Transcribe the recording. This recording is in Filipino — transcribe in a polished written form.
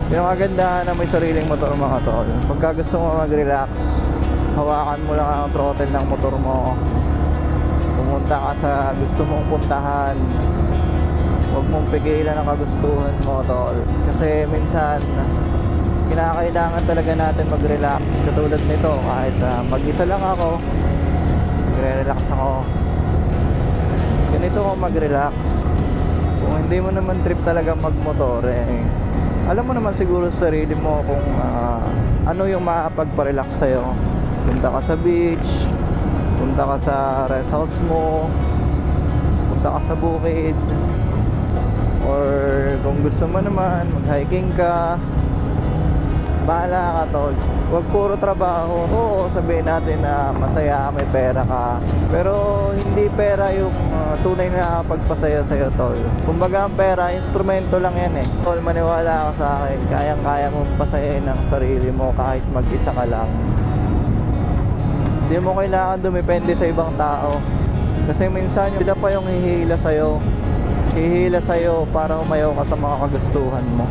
Yung kagandahan na may sariling motor mga tol, pagka gusto mo mag-relax, hawakan mo lang ang throttle ng motor mo, pumunta ka sa gusto mong puntahan, huwag mong pigilan ang kagustuhan mo tol. Kasi minsan kinakailangan talaga natin mag-relax. Katulad nito, kahit mag-isa lang ako, magre-relax ako. Ganito ako mag-relax. Kung hindi mo naman trip talaga mag-motor, alam mo naman siguro sa sarili mo kung ano yung makakapagpa-relax sa'yo. Punta ka sa beach, punta ka sa rest house mo, punta ka sa bukid, or kung gusto mo naman mag-hiking ka, bahala ka tol. Huwag puro trabaho. Oo, sabihin natin na masaya, may pera ka, pero hindi pera yung tunay na pagpasaya sa'yo tol. Kumbaga ang pera, instrumento lang yan tol. Maniwala ka sa akin, kayang-kaya mong pasayahin ang sarili mo kahit mag-isa ka lang. Hindi mo kailangan dumepende sa ibang tao, kasi minsan sila pa yung hihila sa'yo para umayaw ka sa mga kagustuhan mo.